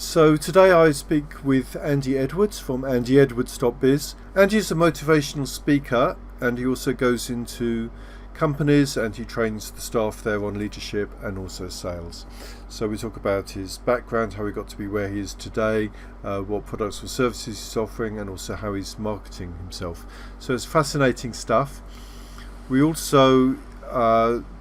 So today I speak with Andy Edwards from andyedwards.biz. Andy is a motivational speaker and he also goes into companies and he trains the staff there on leadership and also sales. So we talk about his background, how he got to be where he is today, what products or services he's offering, and also how he's marketing himself. So it's fascinating stuff. We also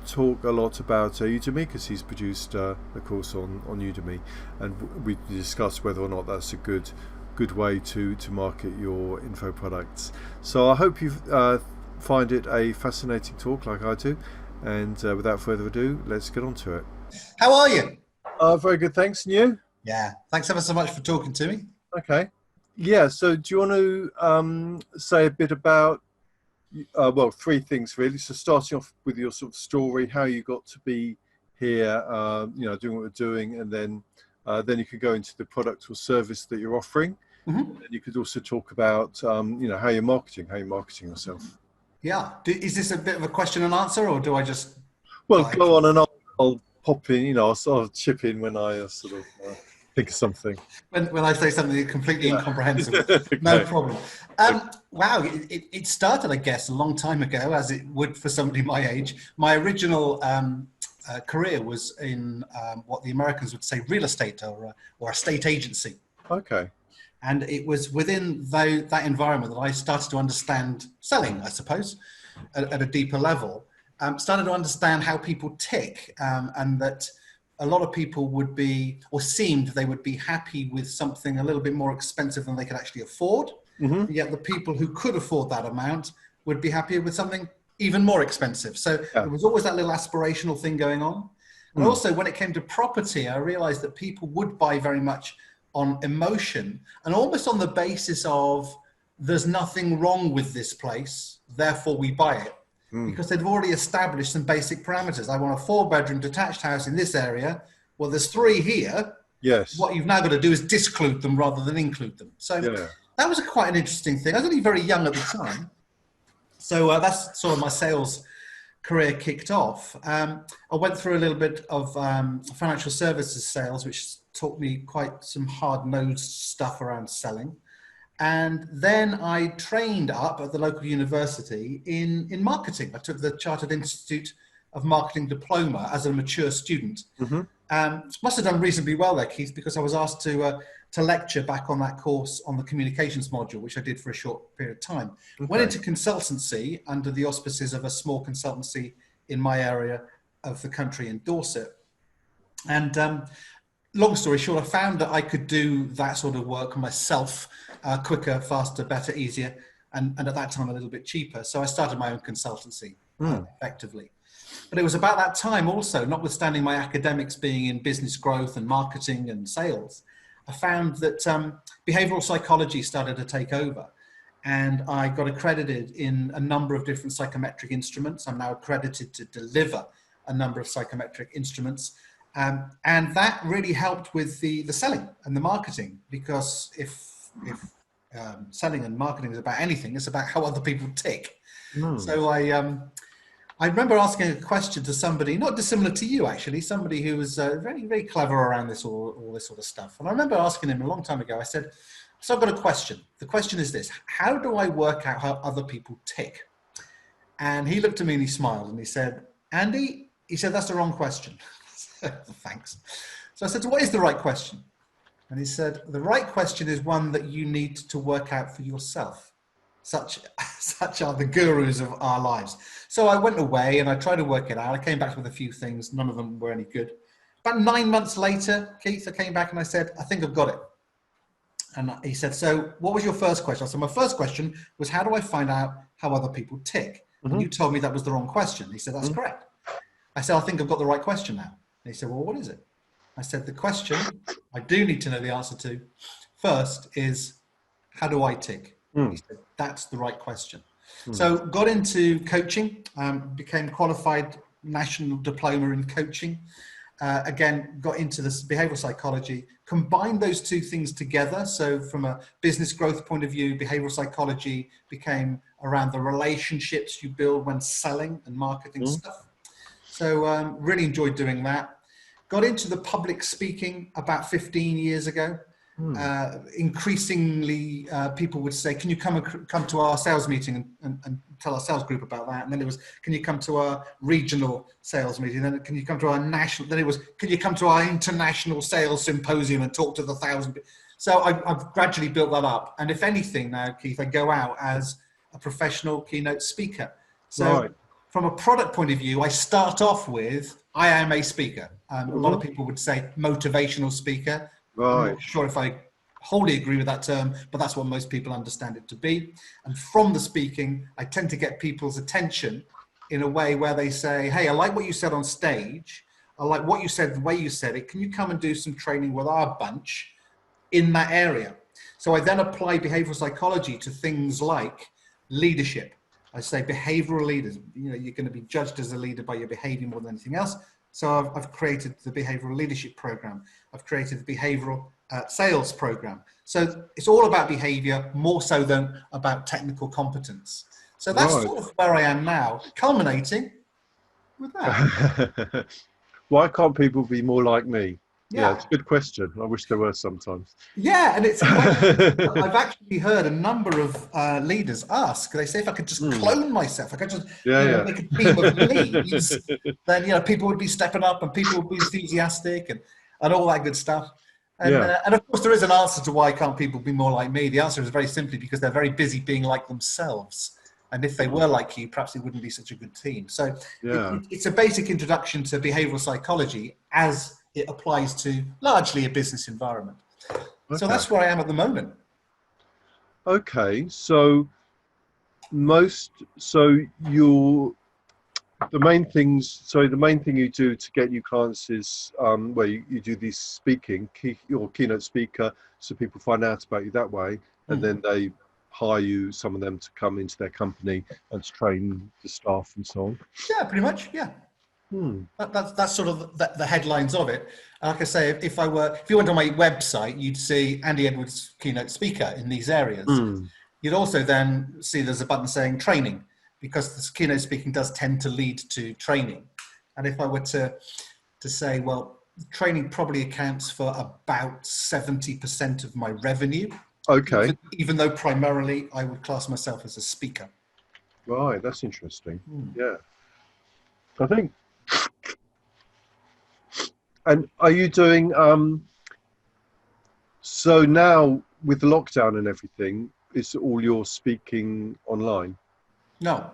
talk a lot about Udemy because he's produced a course on Udemy, and we discuss whether or not that's a good way to market your info products. So I hope you find it a fascinating talk like I do, and without further ado, let's get on to it. How are you? Very good, thanks. And you? Yeah, thanks ever so much for talking to me. Okay. Yeah, so do you want to say a bit about well, three things really. So starting off with your sort of story, how you got to be here, doing what you're doing, and then you could go into the product or service that you're offering. Mm-hmm. And you could also talk about, how you're marketing yourself. Yeah. Is this a bit of a question and answer, or do I just... Well, go on, and I'll pop in. I'll sort of chip in when I sort of think of something. When I say something completely incomprehensible, Okay. No problem. Wow, it started, I guess, a long time ago, as it would for somebody my age. My original career was in what the Americans would say real estate or a state agency. Okay. And it was within that environment that I started to understand selling, I suppose, at a deeper level. Started to understand how people tick, and that a lot of people would be, or seemed they would be happy with something a little bit more expensive than they could actually afford. Mm-hmm. Yet the people who could afford that amount would be happier with something even more expensive. So There was always that little aspirational thing going on. And also when it came to property, I realized that people would buy very much on emotion and almost on the basis of there's nothing wrong with this place, therefore we buy it. Because they've already established some basic parameters. I want a 4-bedroom detached house in this area. Well, there's 3 here. Yes. What you've now got to do is disclude them rather than include them. So that was quite an interesting thing. I was only very young at the time. So that's sort of my sales career kicked off. I went through a little bit of financial services sales, which taught me quite some hard-nosed stuff around selling. And then I trained up at the local university in marketing. I took the Chartered Institute of Marketing diploma as a mature student. Mm-hmm. Must have done reasonably well there, Keith, because I was asked to lecture back on that course on the communications module, which I did for a short period of time. Okay. Went into consultancy under the auspices of a small consultancy in my area of the country in Dorset. And long story short, I found that I could do that sort of work myself, quicker, faster, better, easier, and at that time a little bit cheaper. So I started my own consultancy effectively. But it was about that time also, notwithstanding my academics being in business growth and marketing and sales, I found that behavioral psychology started to take over. And I got accredited in a number of different psychometric instruments. I'm now accredited to deliver a number of psychometric instruments. And that really helped with the selling and the marketing, because if selling and marketing is about anything, it's about how other people tick. So I remember asking a question to somebody, not dissimilar to you actually, somebody who was very, very clever around this, all this sort of stuff. And I remember asking him a long time ago, I said, so I've got a question. The question is this: how do I work out how other people tick? And he looked at me and he smiled and he said, Andy, he said, that's the wrong question. Thanks. So I said, so what is the right question? And he said, the right question is one that you need to work out for yourself. Such are the gurus of our lives. So I went away and I tried to work it out. I came back with a few things. None of them were any good. About 9 months later, Keith, I came back and I said, I think I've got it. And he said, so what was your first question? I said, my first question was, how do I find out how other people tick? Mm-hmm. And you told me that was the wrong question. He said, that's correct. I said, I think I've got the right question now. And he said, well, what is it? I said, the question I do need to know the answer to first is, how do I tick? He said, that's the right question. So got into coaching, became qualified national diploma in coaching. Again, got into this behavioral psychology, combined those two things together. So from a business growth point of view, behavioral psychology became around the relationships you build when selling and marketing stuff. So really enjoyed doing that. got into the public speaking about 15 years ago. Increasingly, people would say, can you come to our sales meeting and tell our sales group about that? And then it was, can you come to our regional sales meeting? Then can you come to our national? Then it was, can you come to our international sales symposium and talk to the 1,000? So I've gradually built that up. And if anything now, Keith, I go out as a professional keynote speaker. So from a product point of view, I start off with, I am a speaker. A lot of people would say motivational speaker. I'm not sure if I wholly agree with that term, but that's what most people understand it to be. And from the speaking, I tend to get people's attention in a way where they say, hey, I like what you said on stage. I like what you said, the way you said it. Can you come and do some training with our bunch in that area? So I then apply behavioral psychology to things like leadership. I say behavioral leaders, you're going to be judged as a leader by your behavior more than anything else. So I've created the behavioral leadership program. I've created the behavioral sales program. So it's all about behavior more so than about technical competence. So that's sort of where I am now, culminating with that. Why can't people be more like me? Yeah, it's a good question. I wish there were sometimes. Yeah, and it's I've actually heard a number of leaders ask. They say if I could just clone myself, I could just make a team of leads, then people would be stepping up and people would be enthusiastic and all that good stuff. And of course, there is an answer to why can't people be more like me. The answer is very simply because they're very busy being like themselves. And if they were like you, perhaps it wouldn't be such a good team. So it's a basic introduction to behavioral psychology as it applies to largely a business environment. So that's where I am at the moment. Okay, so the main thing you do to get new clients is you do these speaking, you're a keynote speaker, so people find out about you that way, and then they hire you, some of them, to come into their company and to train the staff and so on. Yeah, pretty much. Yeah. That's sort of the headlines of it. Like I say, if you went on my website, you'd see Andy Edwards, keynote speaker in these areas. You'd also then see there's a button saying training, because this keynote speaking does tend to lead to training. And if I were to say, well, training probably accounts for about 70% of my revenue. Okay. Even though primarily I would class myself as a speaker. Right, that's interesting. Yeah. I think. And are you doing, so now with the lockdown and everything, is all your speaking online? No.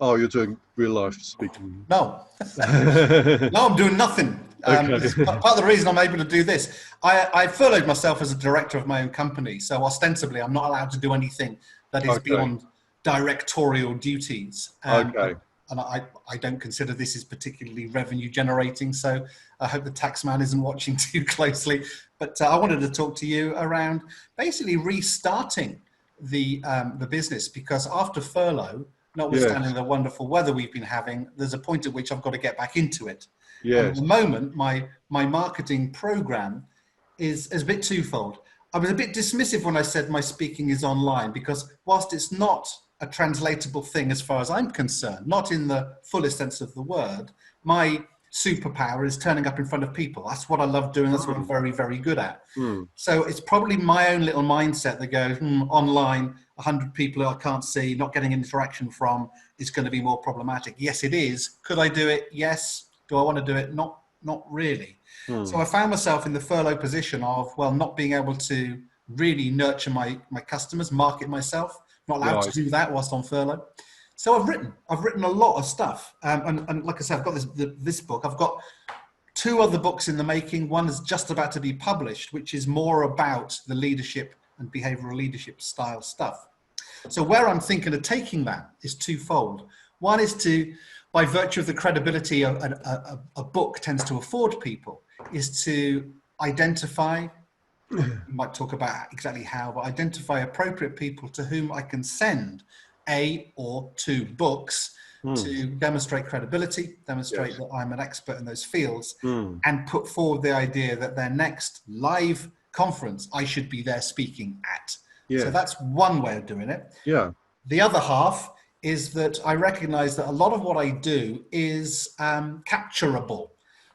Oh, you're doing real life speaking? No. No, I'm doing nothing. Part of the reason I'm able to do this, I furloughed myself as a director of my own company. So ostensibly, I'm not allowed to do anything that is beyond directorial duties. And I don't consider this is particularly revenue generating. So I hope the tax man isn't watching too closely. But I wanted to talk to you around basically restarting the business, because after furlough, notwithstanding the wonderful weather we've been having, there's a point at which I've got to get back into it. And at the moment, my marketing program is a bit twofold. I was a bit dismissive when I said my speaking is online, because whilst it's not a translatable thing as far as I'm concerned, not in the fullest sense of the word, my superpower is turning up in front of people. That's what I love doing. That's what I'm very, very good at. So it's probably my own little mindset that goes, online, 100 people who I can't see, not getting interaction from, is going to be more problematic. Yes, it is. Could I do it? Yes. Do I want to do it? Not really. So I found myself in the furlough position of, not being able to really nurture my customers, market myself, not allowed to do that whilst on furlough. So I've written a lot of stuff. And like I said, I've got this book. I've got 2 other books in the making. One is just about to be published, which is more about the leadership and behavioral leadership style stuff. So where I'm thinking of taking that is twofold. One is to, by virtue of the credibility a book tends to afford people, is to identify, you might talk about exactly how, but identify appropriate people to whom I can send a or 2 books to demonstrate credibility, demonstrate that I'm an expert in those fields, and put forward the idea that their next live conference, I should be there speaking at. So that's one way of doing it. The other half is that I recognize that a lot of what I do is capturable.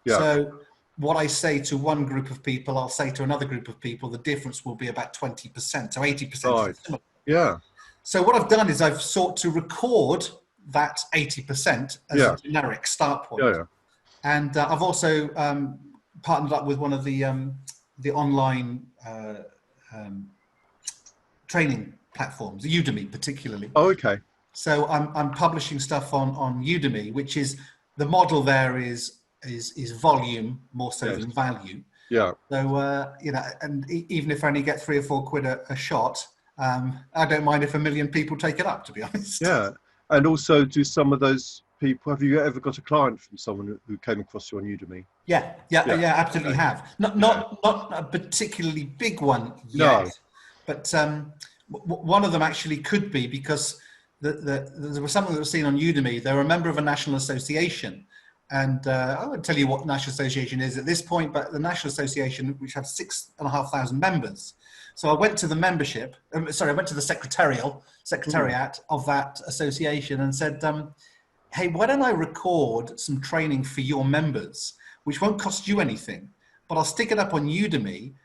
So what I say to one group of people, I'll say to another group of people. The difference will be about 20%, so 80% Right. is similar. Yeah. So what I've done is I've sought to record that 80% as Yeah. a generic start point. Yeah. And I've also partnered up with one of the online training platforms, Udemy particularly. Oh, okay. So I'm publishing stuff on Udemy, which is the model there is volume more so than value. Yeah. So you know, and even if I only get 3 or 4 quid a shot, I don't mind if 1 million people take it up, to be honest. Yeah. And also, do some of those people, have you ever got a client from someone who came across you on Udemy? Yeah, absolutely have. Not a particularly big one yet, but one of them actually could be, because there was something that was seen on Udemy. They were a member of a national association, and I won't tell you what national association is at this point, but the national association, which had 6,500 members. So I went to the membership. I went to the secretariat of that association and said, hey, why don't I record some training for your members, which won't cost you anything, but I'll stick it up on Udemy,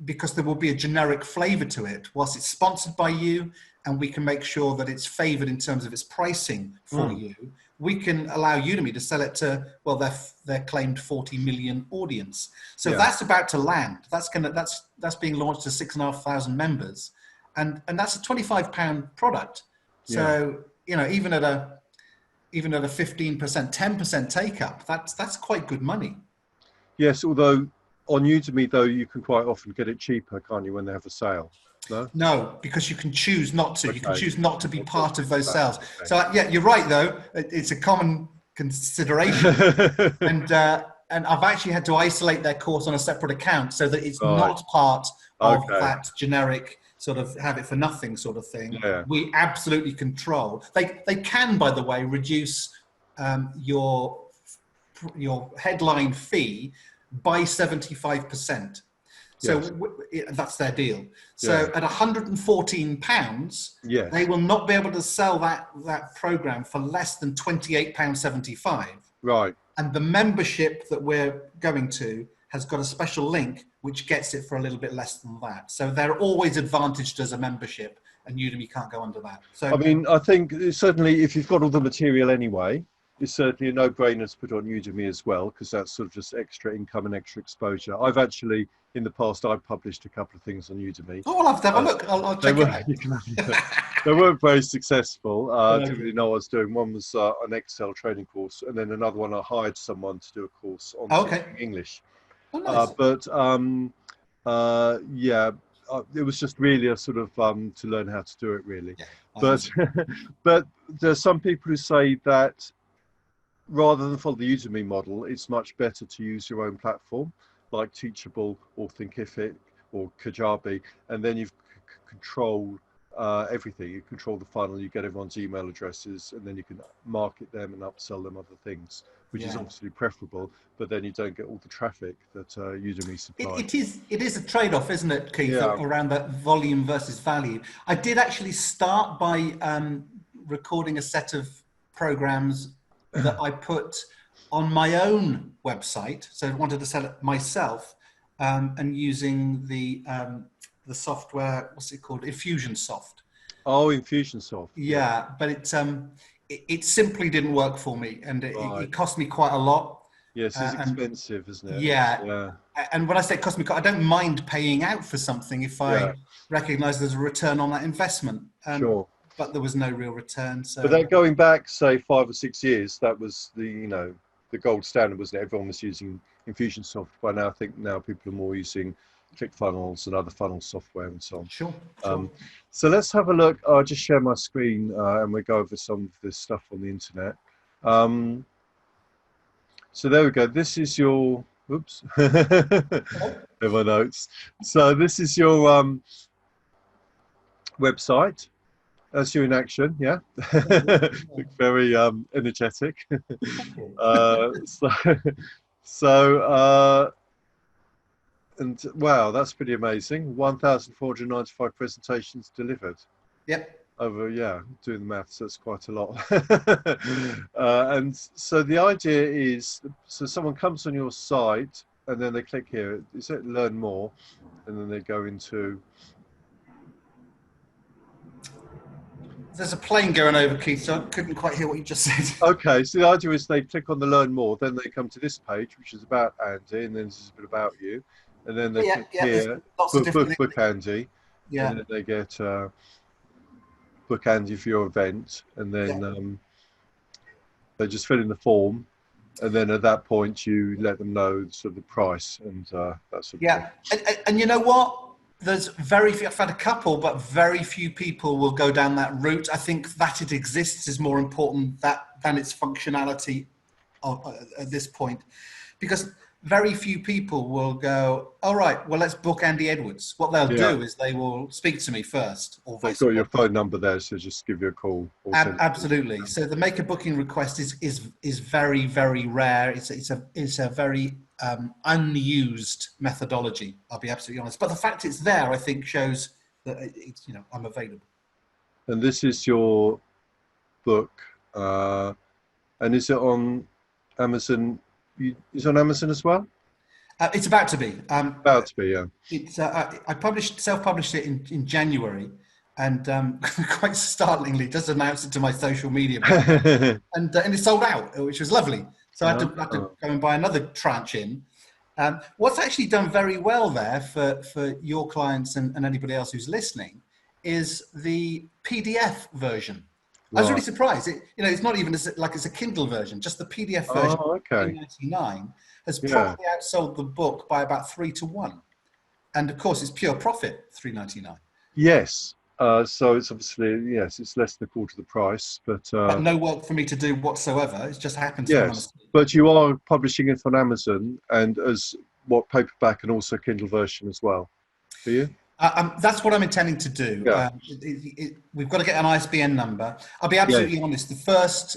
because there will be a generic flavor to it whilst it's sponsored by you, and we can make sure that it's favored in terms of its pricing for you. We can allow Udemy to sell it to, well, their claimed 40 million audience. So that's about to land. That's being launched to 6,500 members, and that's a £25 product. So you know, even at a 15%, 10% take up, that's quite good money. Yes, although on Udemy, though, you can quite often get it cheaper, can't you, when they have a sale? No? No, because you can choose not to. Okay. You can choose not to be part of those sales. Okay. So yeah, you're right, though. It's a common consideration. and I've actually had to isolate their course on a separate account so that it's not part of that generic sort of have it for nothing sort of thing. Yeah. We absolutely control. They can, by the way, reduce your headline fee by 75%. So that's their deal. So at £114, they will not be able to sell that program for less than £28.75. Right. And the membership that we're going to has got a special link which gets it for a little bit less than that. So they're always advantaged as a membership, and Udemy can't go under that. So I mean, I think certainly if you've got all the material anyway, it's certainly a no-brainer to put on Udemy as well, because that's sort of just extra income and extra exposure. I've actually, in the past, I've published a couple of things on Udemy. Oh, I'll have to have a look. I'll check it out. You can have a look. They weren't very successful. I didn't really know what I was doing. One was an Excel training course, and then another one I hired someone to do a course on English. Oh, nice. It was just really a sort of to learn how to do it, really. But there's some people who say that rather than follow the Udemy model, it's much better to use your own platform, like Teachable or Thinkific or Kajabi, and then you've control everything. You control the funnel, you get everyone's email addresses, and then you can market them and upsell them other things, which is obviously preferable, but then you don't get all the traffic that Udemy supplies. It is a trade-off, isn't it, Keith, around that volume versus value. I did actually start by recording a set of programs that I put on my own website. So I wanted to sell it myself, and using the software, what's it called? Infusionsoft. Oh, Infusionsoft. Yeah, but it simply didn't work for me, and it cost me quite a lot. Yes, it's expensive, isn't it? Yeah. And when I say it cost me, I don't mind paying out for something if I recognise there's a return on that investment. Sure. But there was no real return. So. But that going back, say, 5 or 6 years, that was the gold standard, wasn't it? Everyone was using Infusionsoft. By now, I think people are more using ClickFunnels and other funnel software and so on. Sure. So let's have a look. I'll just share my screen and we'll go over some of this stuff on the internet. So there we go. This is your, oops, there my notes. So this is your website. That's you in action, yeah. Look very energetic. And wow, that's pretty amazing. 1,495 presentations delivered. Yep. Over, doing the maths, that's quite a lot. And so the idea is, so someone comes on your site, and then they click here. It says learn more, and then they go into. There's a plane going over, Keith, so I couldn't quite hear what you just said. Okay, so the idea is they click on the learn more, then they come to this page, which is about Andy, and then this is a bit about you, and then they click There's here, lots of different book Andy, Yeah, and then they get book Andy for your event, and yeah. then they just fill in the form, and then at that point you let them know sort of the price and that sort of thing. And you know what? There's very few. I've had a couple, but very few people will go down that route. I think that it exists is more important than its functionality at this point, because very few people will go, all right, well, let's book Andy Edwards. What they'll do is they will speak to me first, or They've vice got versa. your phone number there, so just give you a call. Absolutely. So the make a booking request is very, very rare. It's a very unused methodology. I'll be absolutely honest. But the fact it's there, I think, shows that it's, you know, I'm available. And this is your book, and is it on Amazon? Is it on Amazon as well? It's about to be. About to be, yeah. It's I self-published it in January, and quite startlingly, just announced it to my social media, and it sold out, which was lovely. So I had to go and buy another tranche in. What's actually done very well there for your clients and anybody else who's listening is the PDF version. I was really surprised. It's not even like it's a Kindle version, just the PDF version. Oh, okay. $3.99 has probably outsold the book by about 3 to 1, and of course it's pure profit. $3.99. Yes. So it's obviously it's less than a quarter of the price, but no work for me to do whatsoever. It just happens. Yes, but you are publishing it on Amazon and as paperback and also Kindle version as well. For you? That's what I'm intending to do. Yeah. We've got to get an ISBN number. I'll be absolutely honest. The first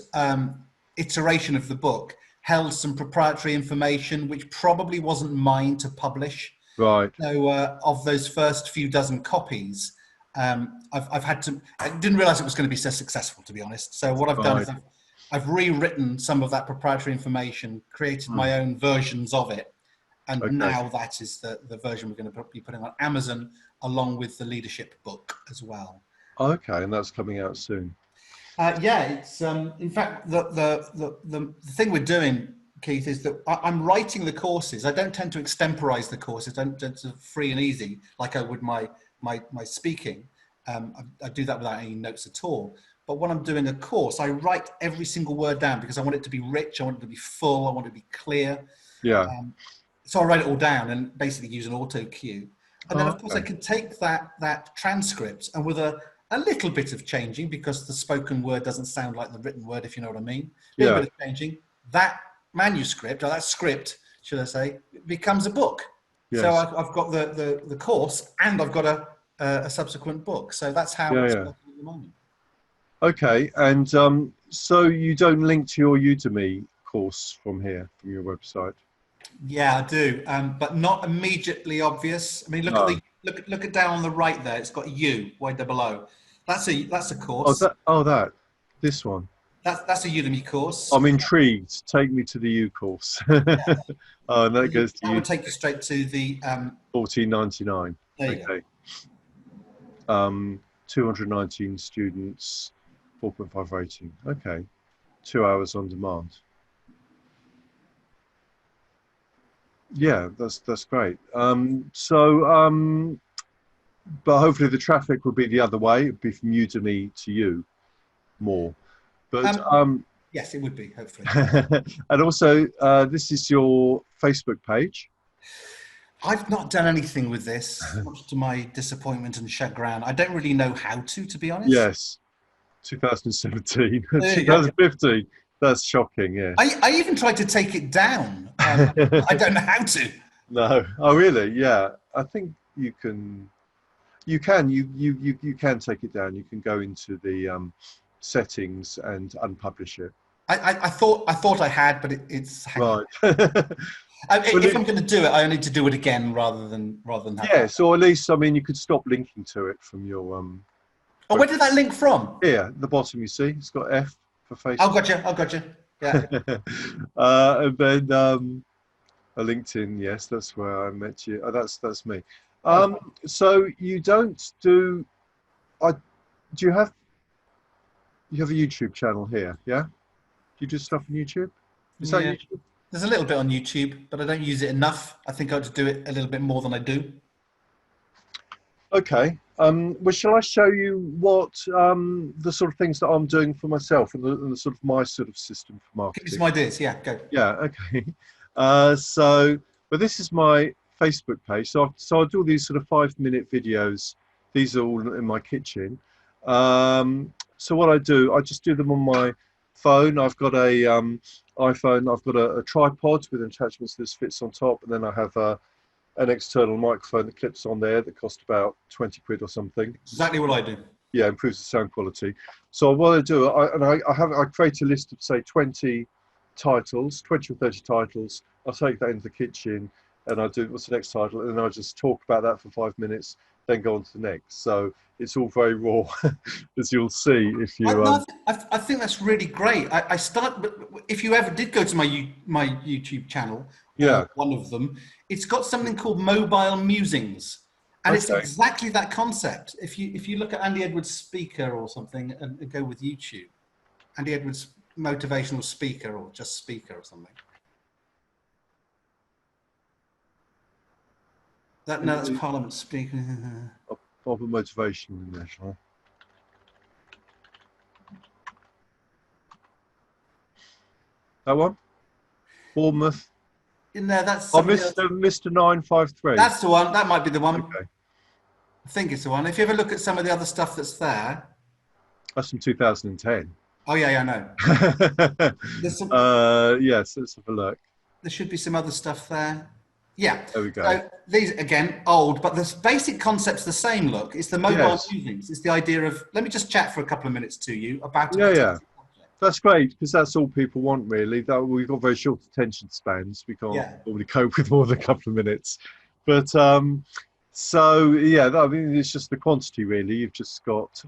iteration of the book held some proprietary information, which probably wasn't mine to publish. Right. So of those first few dozen copies, I've had to. I didn't realize it was going to be so successful, to be honest. So what I've done is I've rewritten some of that proprietary information, created my own versions of it, and now that is the version we're going to be putting on Amazon, along with the leadership book as well. Okay, and that's coming out soon. It's in fact the thing we're doing, Keith, is that I'm writing the courses. I don't tend to extemporize the courses. I don't tend to free and easy like I would my speaking. I do that without any notes at all. But when I'm doing a course, I write every single word down because I want it to be rich. I want it to be full. I want it to be clear. Yeah. So I write it all down and basically use an auto cue. And then, of course, I can take that transcript and with a little bit of changing, because the spoken word doesn't sound like the written word, if you know what I mean. A little bit of changing. That manuscript, or that script, should I say, becomes a book. Yes. So I've got the course and I've got a subsequent book. So that's how it's working at the moment. Okay, and so you don't link to your Udemy course from here, from your website? Yeah, I do, but not immediately obvious. I mean, look at down on the right there. It's got UYOO. That's a course. This one. That's a Udemy course. I'm intrigued. Take me to the U course. And that goes to you. That will take you straight to the $14.99. Okay. 219 students, 4.5 rating. Okay, 2 hours on demand. Yeah, that's great. But hopefully the traffic will be the other way. It'd be from Udemy to you more. But yes, it would be, hopefully. And also, this is your Facebook page. I've not done anything with this, much to my disappointment and chagrin. I don't really know how to be honest. Yes, 2017, 2015. That's shocking, yeah. I even tried to take it down. I don't know how to. No. Oh, really? Yeah. I think you can. You can take it down. You can go into the settings and unpublish it. I thought I had, but it's right. If I'm going to do it, I need to do it again rather than have yes, or at least you could stop linking to it from your Oh, where did that link from? Here, at the bottom, you see, it's got F for Facebook. Oh, gotcha. Yeah. And then LinkedIn, yes, that's where I met you. Oh, that's me. Oh, So you don't do. I do you have a YouTube channel here? Yeah. Do you do stuff on YouTube? Is that yeah. YouTube? There's a little bit on YouTube, but I don't use it enough. I think I ought to do it a little bit more than I do. Okay. Well, shall I show you what the sort of things that I'm doing for myself and the sort of my sort of system for Give me marketing? some ideas. Yeah, go. Yeah. Okay. But this is my Facebook page. So I do these sort of 5 minute videos. These are all in my kitchen. So what I do, I just do them on my phone. I've got a iPhone. I've got a tripod with attachments that fits on top, and then I have an external microphone that clips on there that cost about 20 quid or something. Exactly what I do. Yeah, improves the sound quality. So what I do, I create a list of say 20 titles, 20 or 30 titles. I'll take that into the kitchen and I do what's the next title, and then I just talk about that for 5 minutes, then go on to the next. So it's all very raw, as you'll see if I, you no, I think that's really great. I start. If you ever did go to my YouTube channel or yeah. one of them, it's got something called Mobile Musings, and it's Okay. exactly that concept. If you look at Andy Edwards speaker or something and go with YouTube, Andy Edwards motivational speaker or just speaker or something. No, that's Parliament speaker. I'll put motivation in there, shall I? That one? Bournemouth. No, that's Oh, somebody else. Mr. 953. That's the one. That might be the one. Okay. I think it's the one. If you ever look at some of the other stuff that's there. That's from 2010. Oh yeah, I know. There's some. Yes, let's have a look. There should be some other stuff there. Yeah. There we go. So these again old, but the basic concept's the same. Look, it's the mobile Yes. musings. It's the idea of let me just chat for a couple of minutes to you about. Yeah. That's great because that's all people want really. That we've got very short attention spans. We can't normally cope with more than a couple of minutes. But so yeah, I mean it's just the quantity really. You've just got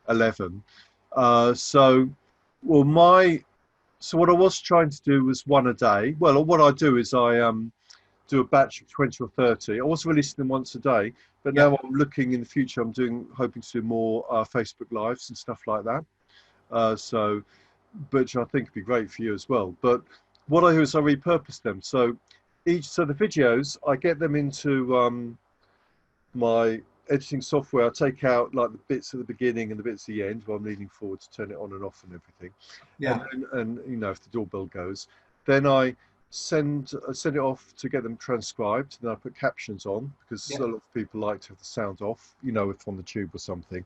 11. So what I was trying to do was one a day. Well, what I do is I do a batch of 20 or 30. I was releasing them once a day, but now I'm looking in the future. Hoping to do more Facebook lives and stuff like that. Which I think would be great for you as well. But what I do is I repurpose them. So the videos I get them into my editing software. I take out like the bits at the beginning and the bits at the end where I'm leaning forward to turn it on and off and everything. Yeah. And you know if the doorbell goes, then I send it off to get them transcribed. Then I put captions on because a lot of people like to have the sound off. You know, if on the tube or something.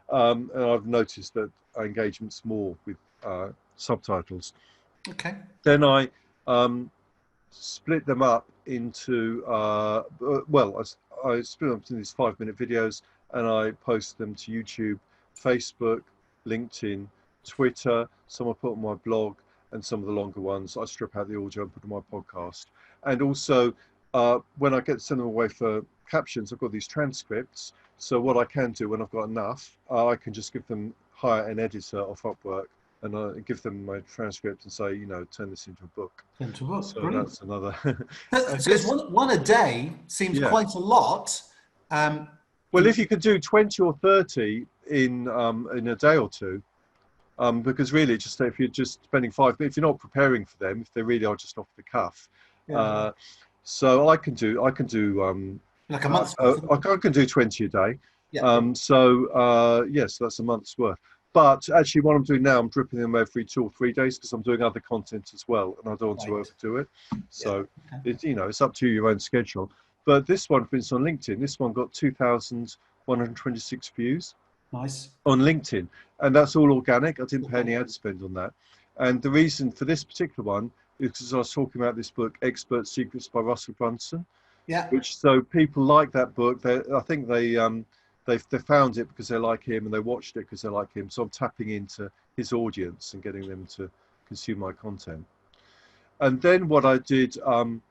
And I've noticed that engagement's more with subtitles. Okay. Then I split them up into I split them up into these 5 minute videos and I post them to YouTube, Facebook, LinkedIn, Twitter. Some I put on my blog, and some of the longer ones I strip out the audio and put on my podcast. And also when I send them away for captions, I've got these transcripts. So what I can do when I've got enough, I can just hire an editor off Upwork and I give them my transcript and say, turn this into a book. Into a book. So Brilliant. that's another. Because one a day seems quite a lot. Well, if you could do 20 or 30 in a day or two, because really, just if you're just spending if you're not preparing for them, if they really are just off the cuff, so I can do like a month's worth. I can do 20 a day. Yeah. Yes, that's a month's worth. But actually, what I'm doing now, I'm dripping them every 2 or 3 days because I'm doing other content as well, and I don't want to overdo it. So it's up to your own schedule. But this one, for instance, on LinkedIn, this one got 2,126 views. Nice. On LinkedIn, and that's all organic. I didn't pay any ad spend on that. And the reason for this particular one is because I was talking about this book, Expert Secrets by Russell Brunson. Yeah. Which so people like that book. I think they found it because they like him and they watched it because they like him. So I'm tapping into his audience and getting them to consume my content. And then what I did, and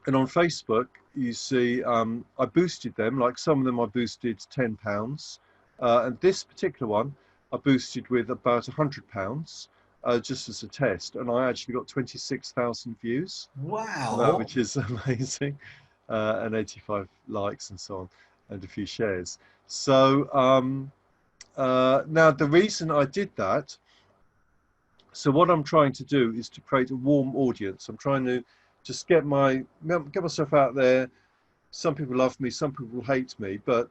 on Facebook, you see, I boosted them. Like some of them, I boosted £10. And this particular one I boosted with about £100, just as a test, and I actually got 26,000 views on that, Wow. which is amazing, and 85 likes and so on, and a few shares. So now the reason I did that, so what I'm trying to do is to create a warm audience. I'm trying to just get myself out there. Some people love me, some people hate me, but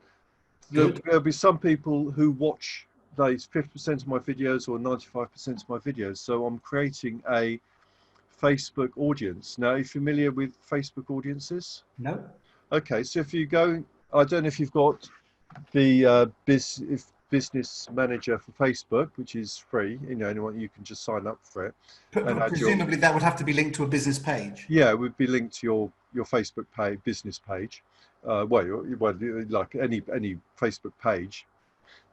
Good. there'll be some people who watch those 50% of my videos or 95% of my videos. So I'm creating a Facebook audience. Now, are you familiar with Facebook audiences? No. Okay, so if you go, I don't know if you've got the business manager for Facebook, which is free. You know, anyone, you can just sign up for it and add your, Presumably that would have to be linked to a business page. yeah, it would be linked to your Facebook page, business page. Well, like any Facebook page,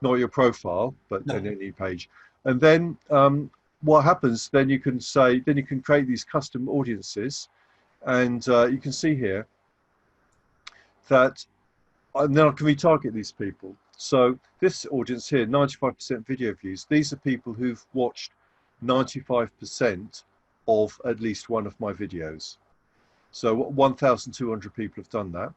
not your profile, but No. any page. And then what happens? Then you can create these custom audiences, and you can see here that now can retarget these people. So this audience here, 95% video views. These are people who've watched 95% of at least one of my videos. So 1,200 people have done that.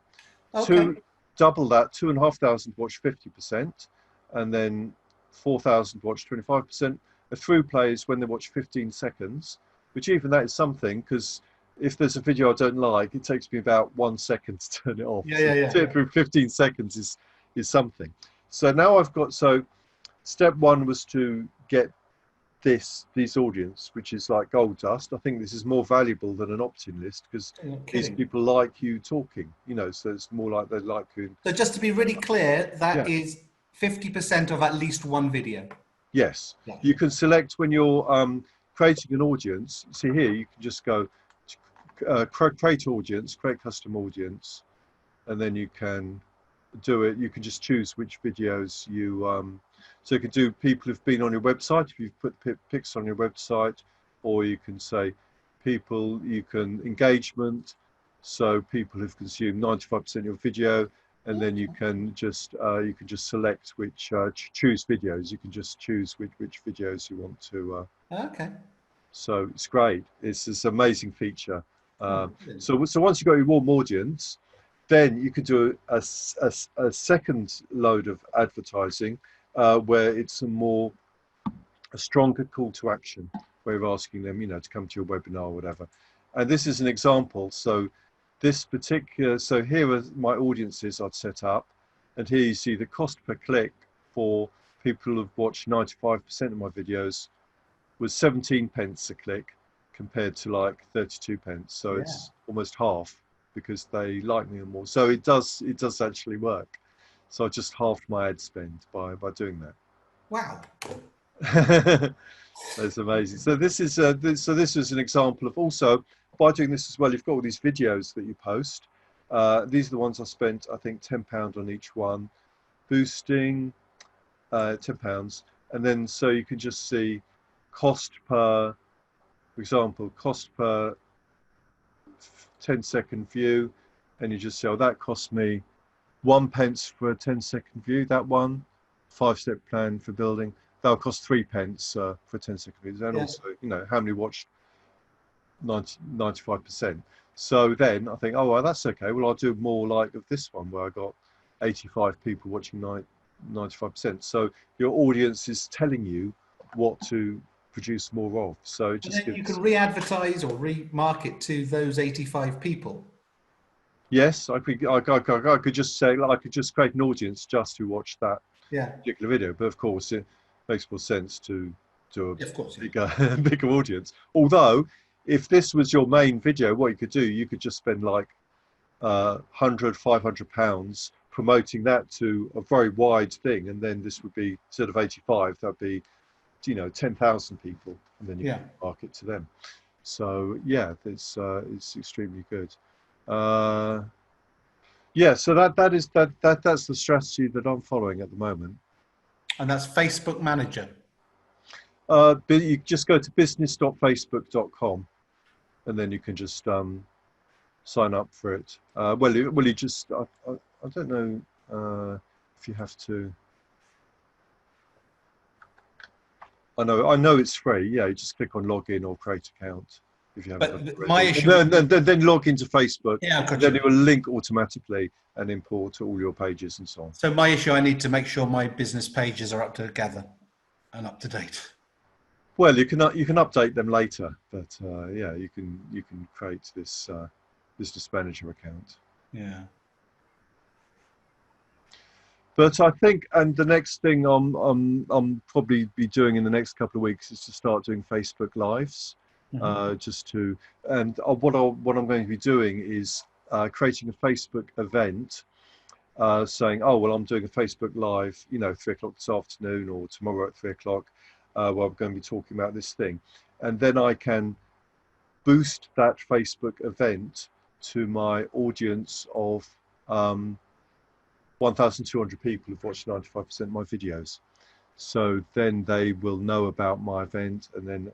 Okay. Double that, 2,500 watched 50%, and then 4,000 watched 25%. A through play is when they watch 15 seconds, which even that is something, because if there's a video I don't like, it takes me about 1 second to turn it off. Yeah, So yeah, to yeah. do it through 15 seconds is something. So now so step one was to get this audience, which is like gold dust. I think this is more valuable than an opt-in list because You're these kidding. people like you talking, you know, so it's more like they like you. So just to be really clear, that Yeah. is 50% of at least one video. Yes. Yeah. You can select when you're creating an audience. See here, you can just go create audience, create custom audience, and then you can do it. You can just choose which videos so you can do people who've been on your website, if you've put pics on your website, or you can say you can engagement, so people who've consumed 95% of your video, and then you can just select which choose videos. You can just choose which videos you want to. Okay. So it's great. It's this amazing feature. Oh, So once you've got your warm audience, then you could do a second load of advertising where it's a stronger call to action, where you're asking them, you know, to come to your webinar or whatever. And this is an example. So here are my audiences I've set up, and here you see the cost per click for people who've watched 95% of my videos was 17 pence a click compared to like 32 pence. So it's almost half because they like me more. So it does actually work. So I just halved my ad spend by doing that. wow. That's amazing. So this is this is an example of also by doing this as well. You've got all these videos that you post. These are the ones I spent, I think, £10 on each one, boosting £10, and then so you can just see cost per, for example, cost per 10-second view, and you just say, oh, that cost me 1 pence for a 10-second view. That one, 5-step plan for building, that'll cost 3 pence for a 10-second view. And also, you know, how many watched 95%. So then I think, oh, well, that's okay. Well, I'll do more like of this one where I got 85 people watching 95%. So your audience is telling you what to produce more of. So it just You can re-advertise or re-market to those 85 people. Yes, I could just say, like, I could just create an audience just to watch that particular video. But of course, it makes more sense to do a bigger audience. Although, if this was your main video, what you could do, you could just spend like £100, £500 promoting that to a very wide thing, and then this would be, instead of 85, that'd be, you know, 10,000 people, and then you can market to them. So yeah, it's extremely good. Yeah, so that's the strategy that I'm following at the moment. And that's Facebook Manager. But you just go to business.facebook.com, and then you can just sign up for it. You just I don't know if you have to. I know it's free. Yeah, you just click on login or create account if you haven't done it But my already. issue, And then log into Facebook, yeah, I've and got then you. it will link automatically and import to all your pages and so on. So my issue, I need to make sure my business pages are up together and up to date. Well, you can update them later, but yeah, you can create this business manager account. Yeah. But I think, and the next thing I'm probably be doing in the next couple of weeks is to start doing Facebook Lives, Mm-hmm. just to, and what I'm going to be doing is creating a Facebook event, saying, oh well, I'm doing a Facebook Live, 3 o'clock this afternoon or tomorrow at 3 o'clock, where I'm going to be talking about this thing, and then I can boost that Facebook event to my audience of 1,200 people who've watched 95% of my videos. So then they will know about my event, and then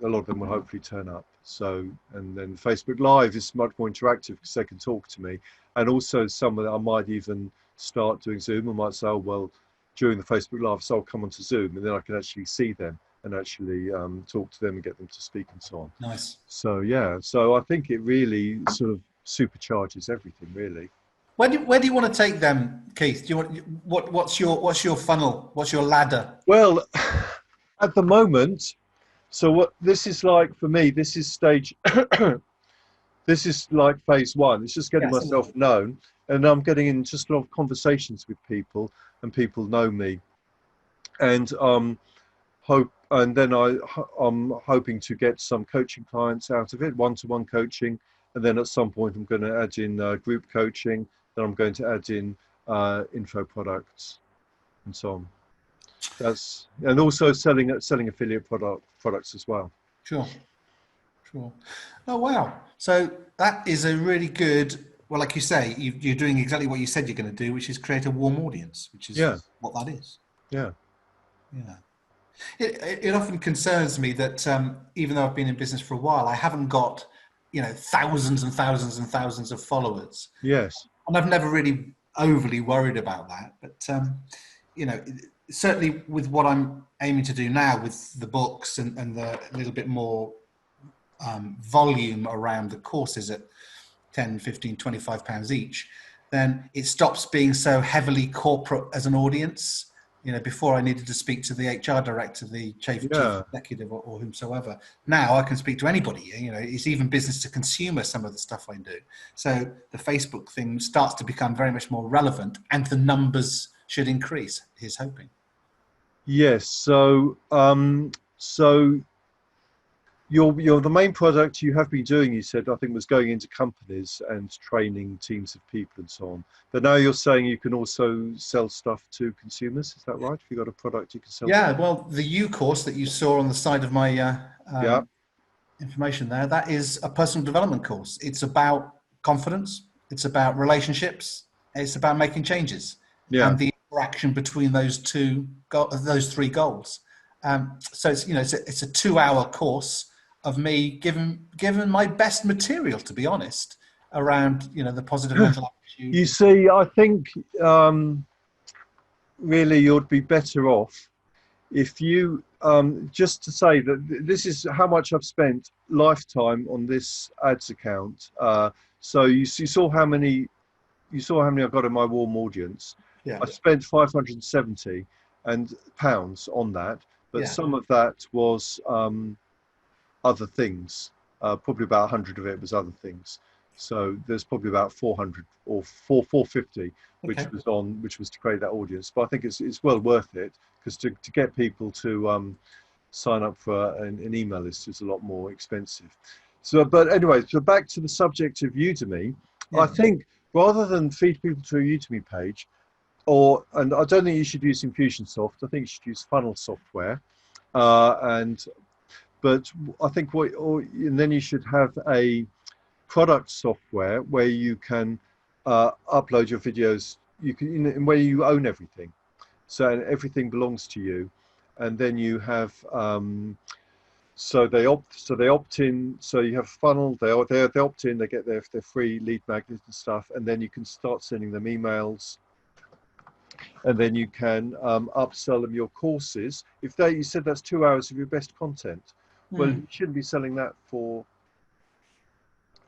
a lot of them will hopefully turn up. So, and then Facebook Live is much more interactive because they can talk to me, and also some of them I might even start doing Zoom. I might say, oh, well, during the Facebook Live, so I'll come onto Zoom, and then I can actually see them and actually talk to them and get them to speak and so on. Nice. So yeah, so I think it really sort of supercharges everything, really. Where do you want to take them, Keith? Do you what's your funnel? What's your ladder? Well, at the moment, so what this is like for me, this is stage, this is like phase one. It's just getting Yes. myself known, and I'm getting in just a lot of conversations with people, and people know me, and and then I'm hoping to get some coaching clients out of it, one-to-one coaching, and then at some point I'm going to add in group coaching. Then I'm going to add in info products and so on. And also selling affiliate products as well. Sure. Sure. Oh wow! So that is a really good. Well, like you say, you're doing exactly what you said you're going to do, which is create a warm audience, which is Yeah, what that is. yeah, Yeah. It often concerns me that even though I've been in business for a while, I haven't got, thousands and thousands and thousands of followers, yes, and I've never really overly worried about that. But you know, certainly with what I'm aiming to do now with the books and the little bit more volume around the courses at 10, 15, 25 pounds each, then it stops being so heavily corporate as an audience. Before I needed to speak to the HR director, the chief yeah. executive, or whomsoever. Now I can speak to anybody. It's even business to consumer, some of the stuff I do. So the Facebook thing starts to become very much more relevant, and the numbers should increase. He's hoping. Yes. So your the main product you have been doing, you said, I think, was going into companies and training teams of people and so on. But now you're saying you can also sell stuff to consumers. Is that right? Have you got a product you can sell? Yeah, well, the U course that you saw on the side of my Yeah. information there, that is a personal development course. It's about confidence, it's about relationships, it's about making changes, Yeah. and the interaction between those three goals. So it's a 2-hour course of me given my best material, to be honest, around the positive mental You attitude. see, I think really you'd be better off if you just to say that this is how much I've spent lifetime on this ads account. So you saw how many I've got in my warm audience. Yeah, I spent 570 and pounds on that, but yeah, some of that was other things. Probably about 100 of it was other things. So there's probably about 400 or 450, okay, which was to create that audience. But I think it's well worth it because to get people to sign up for an email list is a lot more expensive. So, but anyway, so back to the subject of Udemy, I yeah, think rather than feed people to a Udemy page, and I don't think you should use Infusionsoft. I think you should use funnel software, and but I think and then you should have a product software where you can upload your videos. You can where you own everything, so everything belongs to you, and then you have so they opt in. So you have funnel. They opt in. They get their free lead magnet and stuff, and then you can start sending them emails and then you can upsell them your courses. If you said that's 2 hours of your best content, well, you shouldn't be selling that for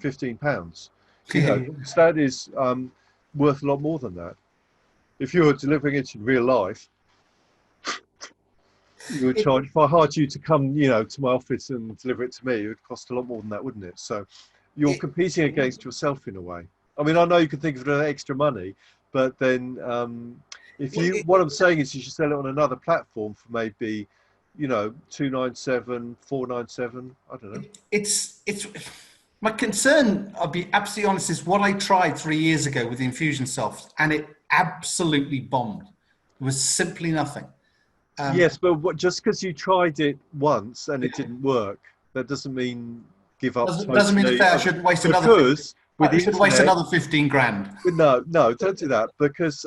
£15. You know, because that is worth a lot more than that. If you were delivering it in real life, you would charge. If I hired you to come, you know, to my office and deliver it to me, it would cost a lot more than that, wouldn't it? So you're competing against yourself in a way. I mean, I know you can think of it as extra money, but then what I'm saying is you should sell it on another platform for maybe, you know, 297, 497. I don't know. It's my concern, I'll be absolutely honest, is what I tried 3 years ago with the Infusionsoft, and it absolutely bombed. It was simply nothing. Yes, but just because you tried it once and it didn't work, that doesn't mean give up. Doesn't mean to say I shouldn't waste another. Because with the should waste another 15 grand. No, don't do that, because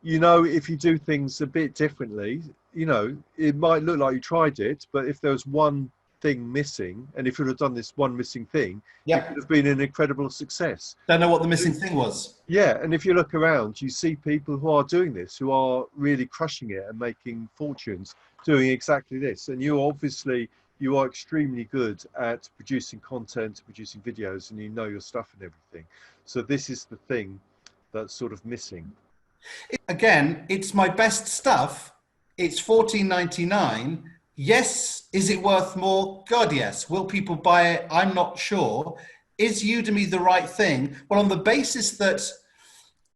you know, if you do things a bit differently, you know, it might look like you tried it, but if there was one thing missing, and if you'd have done this one missing thing, it could have been an incredible success. Don't know what the missing thing was. Yeah, and if you look around, you see people who are doing this, who are really crushing it and making fortunes doing exactly this. And you are extremely good at producing content, producing videos, and you know your stuff and everything. So this is the thing that's sort of missing. Again, it's my best stuff. It's $14.99. Yes. Is it worth more? God, yes. Will people buy it? I'm not sure. Is Udemy the right thing? Well, on the basis that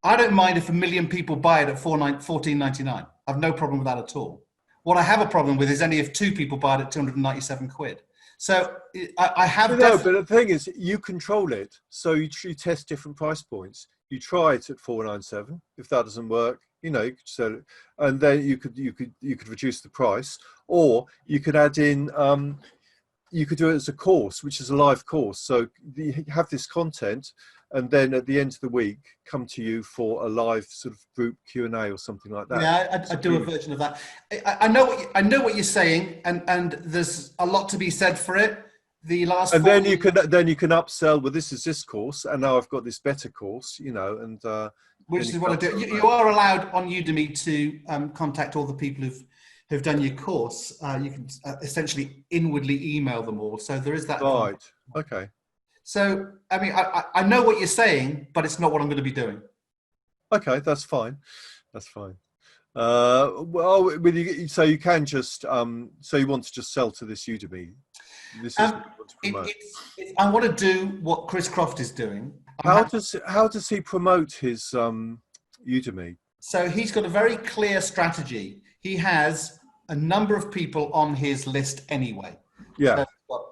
I don't mind if 1 million people buy it at $14.99. I have no problem with that at all. What I have a problem with is only if 2 people buy it at 297 quid. So I have. No, but the thing is, you control it. So you test different price points. You try it at 497. If that doesn't work, you know, you could sell it, and then you could reduce the price, or you could add in. You could do it as a course, which is a live course. So you have this content, and then at the end of the week, come to you for a live sort of group Q&A or something like that. Yeah, I do a version of that. I know what you're saying, and there's a lot to be said for it. And then you can upsell. Well, this is this course, and now I've got this better course, you know, and which is what I do. You are allowed on Udemy to contact all the people who've done your course. You can essentially inwardly email them all. So there is that. Right. Okay. So, I mean, I know what you're saying, but it's not what I'm going to be doing. Okay, that's fine. That's fine. Well, so you can just, so you want to just sell to this Udemy. This is what you want to promote. I want to do what Chris Croft is doing. How does he promote his Udemy? So he's got a very clear strategy. He has a number of people on his list anyway. Yeah. So he's got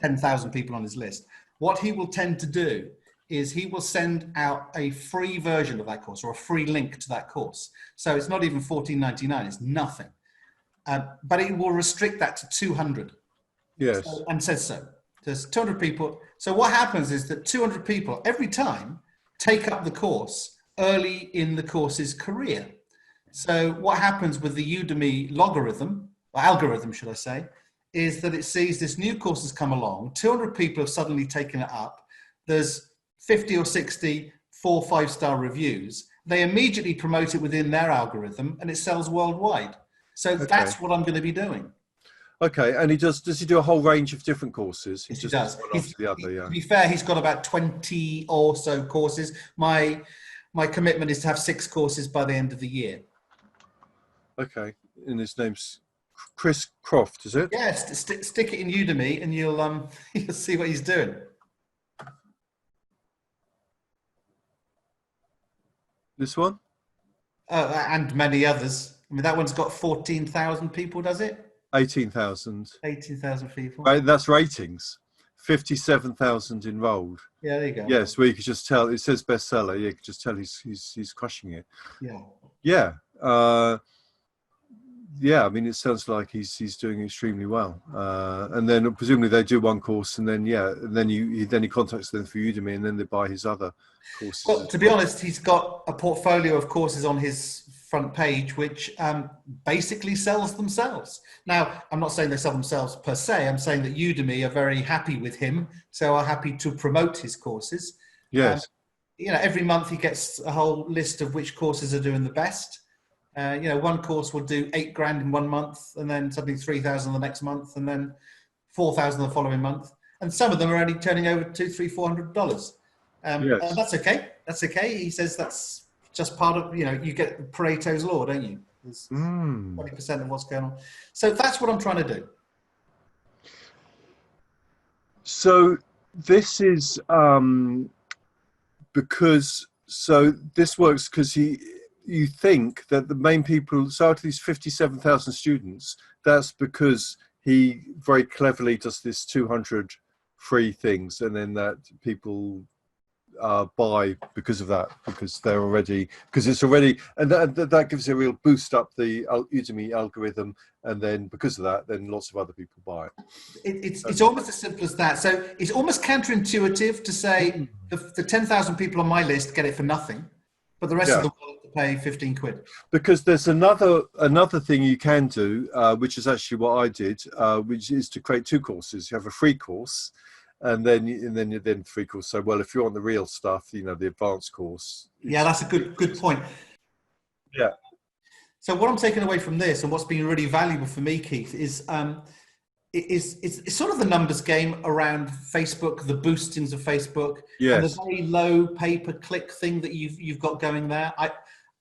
10,000 people on his list. What he will tend to do is he will send out a free version of that course or a free link to that course. So it's not even $14.99, it's nothing. But it will restrict that to 200. Yes. And says so. There's 200 people. So what happens is that 200 people every time take up the course early in the course's career. So what happens with the Udemy algorithm, should I say, is that it sees this new course has come along, 200 people have suddenly taken it up, there's 50 or 60 4 5-star reviews, they immediately promote it within their algorithm and it sells worldwide. So that's what I'm going to be doing. Okay, and does he do a whole range of different courses? He does. The other, yeah. To be fair, he's got about 20 or so courses. My commitment is to have 6 courses by the end of the year. Okay, and his name's Chris Croft, is it? Yes, stick it in Udemy and you'll see what he's doing. This one? And many others. I mean, that one's got 14,000 people, does it? 18,000. 18,000 people. Right, that's ratings. 57,000 enrolled. Yeah, there you go. Yes, where you could just tell, it says bestseller, you could just tell he's crushing it. Yeah. Yeah. Yeah, I mean, it sounds like he's doing extremely well. And then presumably they do one course, and then he contacts them for Udemy, and then they buy his other courses. Well, to be honest, he's got a portfolio of courses on his front page, which basically sells themselves. Now, I'm not saying they sell themselves per se. I'm saying that Udemy are very happy with him, so are happy to promote his courses. Yes. every month he gets a whole list of which courses are doing the best. One course will do $8,000 in 1 month, and then something 3,000 the next month, and then 4,000 the following month. And some of them are only turning over $200, $300, and that's okay. That's okay. He says that's just part of, you get Pareto's law, don't you? It's 20% of what's going on. So that's what I'm trying to do. So this is this works because you think that the main people, so out of these 57,000 students, that's because he very cleverly does this 200 free things, and then that people buy because of that, because it's already, and that gives a real boost up the Udemy algorithm, and then because of that, then lots of other people buy it. It's almost as simple as that. So it's almost counterintuitive to say the 10,000 people on my list get it for nothing, but the rest of the world have to pay 15 quid. Because there's another thing you can do, which is actually what I did, which is to create 2 courses. You have a free course, and then free course. So, well, if you want the real stuff, the advanced course. Yeah, that's a good point. Yeah. So what I'm taking away from this, and what's been really valuable for me, Keith, is it's sort of the numbers game around Facebook, the boostings of Facebook, and the very low pay-per-click thing that you've got going there.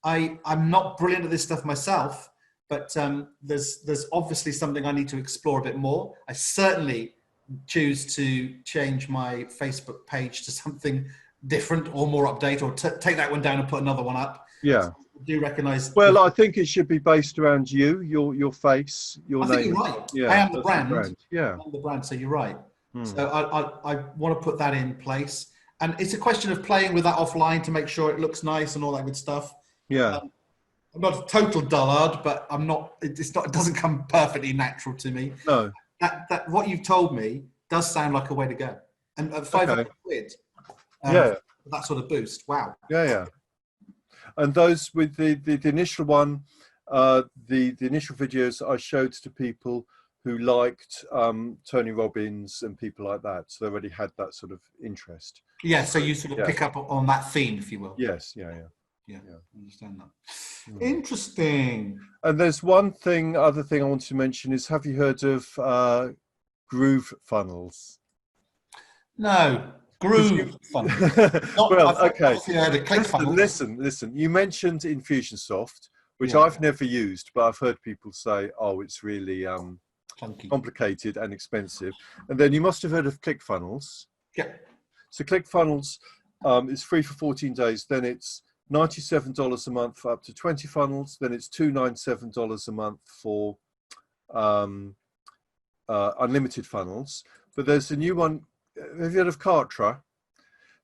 I'm not brilliant at this stuff myself, but there's obviously something I need to explore a bit more. I certainly choose to change my Facebook page to something different or more update, or take that one down and put another one up. Yeah. So I do recognize. Well, I think it should be based around you, your face, your name. I think you're right. Yeah, I am the brand. Yeah. I'm the brand, so you're right. So I want to put that in place. And it's a question of playing with that offline to make sure it looks nice and all that good stuff. Yeah. I'm not a total dullard, but I'm not. It doesn't come perfectly natural to me. No. That what you've told me does sound like a way to go. And at 500 quid, that sort of boost. Wow. Yeah. And those with the initial one, the initial videos I showed to people who liked Tony Robbins and people like that, so they already had that sort of interest. Yeah. So you sort of pick up on that theme, if you will. Yes. Yeah. I understand that. Interesting. And there's other thing I want to mention is, have you heard of Groove funnels? No, Groove funnels. Well, okay. Listen. You mentioned Infusionsoft, which I've never used, but I've heard people say, "Oh, it's really complicated and expensive." And then you must have heard of ClickFunnels. Yeah. So ClickFunnels is free for 14 days. Then it's $97 a month for up to 20 funnels. Then it's $297 a month for unlimited funnels. But there's a new one. Have you heard of Kartra?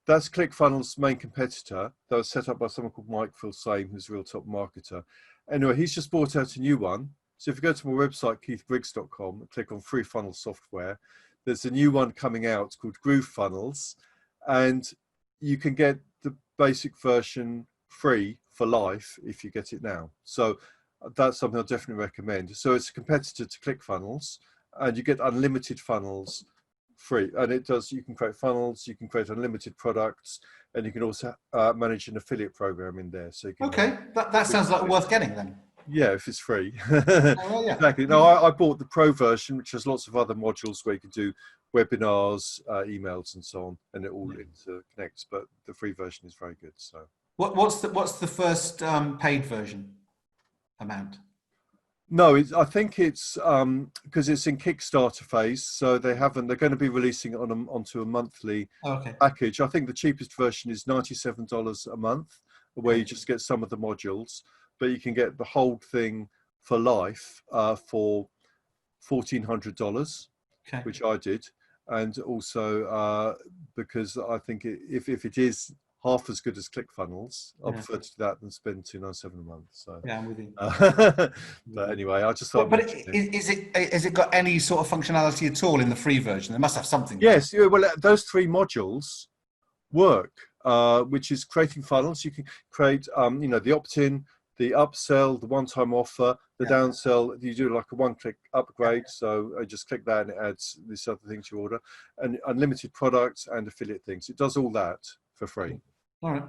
That's ClickFunnels' main competitor. That was set up by someone called Mike Filsame, who's a real top marketer. Anyway, he's just brought out a new one. So if you go to my website, keithbriggs.com, and click on free funnel software, there's a new one coming out called Groove Funnels, and you can get the basic version free for life if you get it now. So that's something I'll definitely recommend. So it's a competitor to ClickFunnels, and you get unlimited funnels free. And it does, you can create funnels, you can create unlimited products, and you can also manage an affiliate program in there. So you can, that sounds like worth getting then. Yeah, if it's free. Oh, yeah. Exactly. No, I bought the pro version, which has lots of other modules where you can do webinars, emails, and so on, and it all interconnects. But the free version is very good. So, what's the first paid version amount? No, I think it's because it's in Kickstarter phase, so they're going to be releasing it onto a monthly package. I think the cheapest version is $97 a month, where you just get some of the modules, but you can get the whole thing for life for $1,400, which I did, and also because I think if it is half as good as ClickFunnels, I prefer to do that than spend $297 a month. So yeah, I'm with you. But anyway, I just thought. But has it got any sort of functionality at all in the free version? They must have something. Yes, well, those 3 modules work, which is creating funnels. You can create, the opt-in, the upsell, the one-time offer, the downsell. You do like a one-click upgrade, so I just click that and it adds this other thing to your order, and unlimited products and affiliate things. It does all that for free. All right.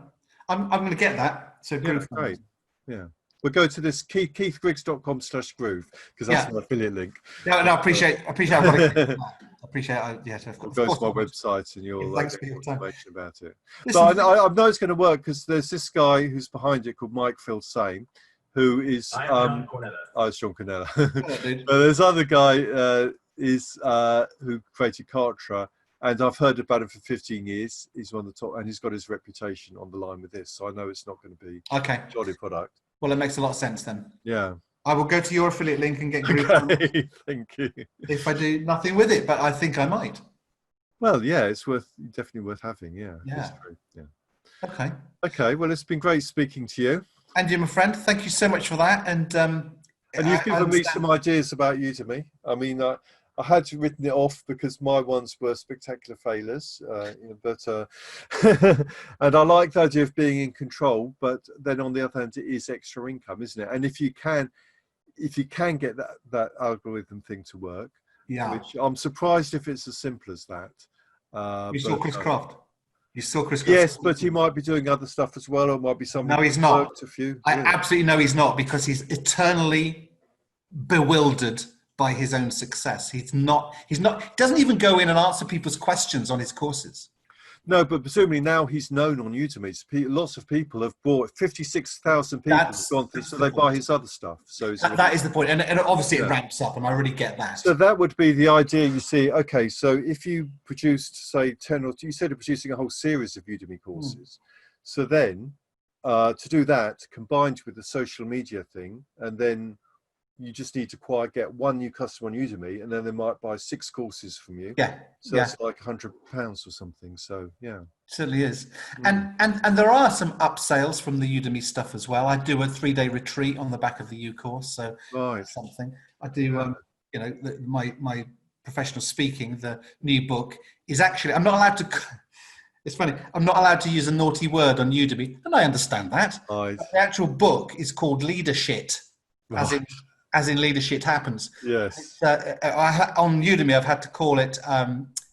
I'm going to get that. So Yeah, Groove great. Funnels. Yeah. We'll go to this keithgriggs.com/groove because that's my affiliate link. No, I appreciate. I've got it. I appreciate. Yes, We'll of go course. to my website and you'll Thanks get for your more time. information about it. Listen, But I know it's going to work because there's this guy who's behind it called Mike Phil Same, who is John Cornella. it's John Cornella. hello, dude. But there's other guy who created Kartra, and I've heard about him for 15 years. He's one of the top, and he's got his reputation on the line with this. So I know it's not going to be Okay. a jolly product. Well, it makes a lot of sense then. Yeah. I will go to your affiliate link and get Groove Funnels Okay, thank you. if I do nothing with it, but I think I might. Well, yeah, it's definitely worth having. Yeah. Yeah. It's true. Yeah. Okay. Okay. Well, it's been great speaking to you. And you, my friend, thank you so much for that. And you've given me some ideas about Udemy. I mean, I had written it off because my ones were spectacular failures, but and I like the idea of being in control. But then on the other hand, it is extra income, isn't it? And if you can get that algorithm thing to work, yeah, which I'm surprised if it's as simple as that. You saw Chris Croft. You saw Chris Croft. Yes, but he might be doing other stuff as well, or it might be something. No, he's not. A few. I absolutely know he's not, because he's eternally bewildered by his own success. He doesn't even go in and answer people's questions on his courses. No, but presumably now he's known on Udemy. Lots of people have bought 56,000 people have gone through, so they buy his other stuff. So that is the point, and obviously it ramps up, and I really get that. So that would be the idea. You see, okay, so if you produced, say, 10 or you said you're producing a whole series of Udemy courses, so then to do that combined with the social media thing, and then you just need to get one new customer on Udemy, and then they might buy 6 courses from you. Yeah. So it's like £100 or something. So yeah, it certainly is. And there are some upsales from the Udemy stuff as well. I do a 3-day retreat on the back of the U course, so that's something I do. My professional speaking, the new book is actually, I'm not allowed to. It's funny. I'm not allowed to use a naughty word on Udemy, and I understand that. Right. The actual book is called Leadership, as in leadership happens. Yes. On Udemy, I've had to call it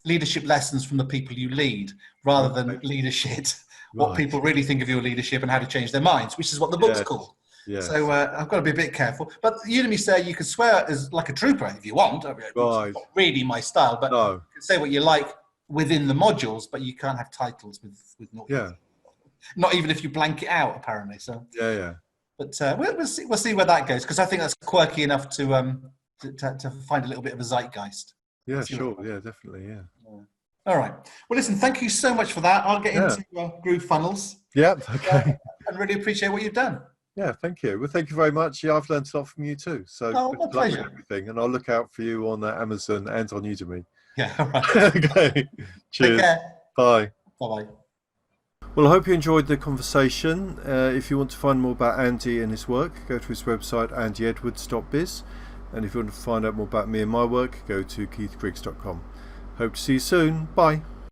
leadership lessons from the people you lead, rather than leadership, what people really think of your leadership and how to change their minds, which is what the book's called. Yes. So I've got to be a bit careful. But Udemy say you can swear as like a trooper if you want. It's not really my style, but you can say what you like within the modules, but you can't have titles with not. Not even if you blank it out, apparently. So But we'll see where that goes, because I think that's quirky enough to find a little bit of a zeitgeist. Yeah, sure. Yeah, definitely. Yeah. All right. Well, listen, thank you so much for that. I'll get into Groove Funnels. Yeah. Okay. I really appreciate what you've done. Yeah, thank you. Well, thank you very much. Yeah, I've learned a lot from you too. So my pleasure. Everything, and I'll look out for you on Amazon and on Udemy. Yeah. All right. Okay. Cheers. Take care. Bye. Bye-bye. Well, I hope you enjoyed the conversation. If you want to find more about Andy and his work, go to his website, andyedwards.biz. And if you want to find out more about me and my work, go to keithgriggs.com. Hope to see you soon. Bye.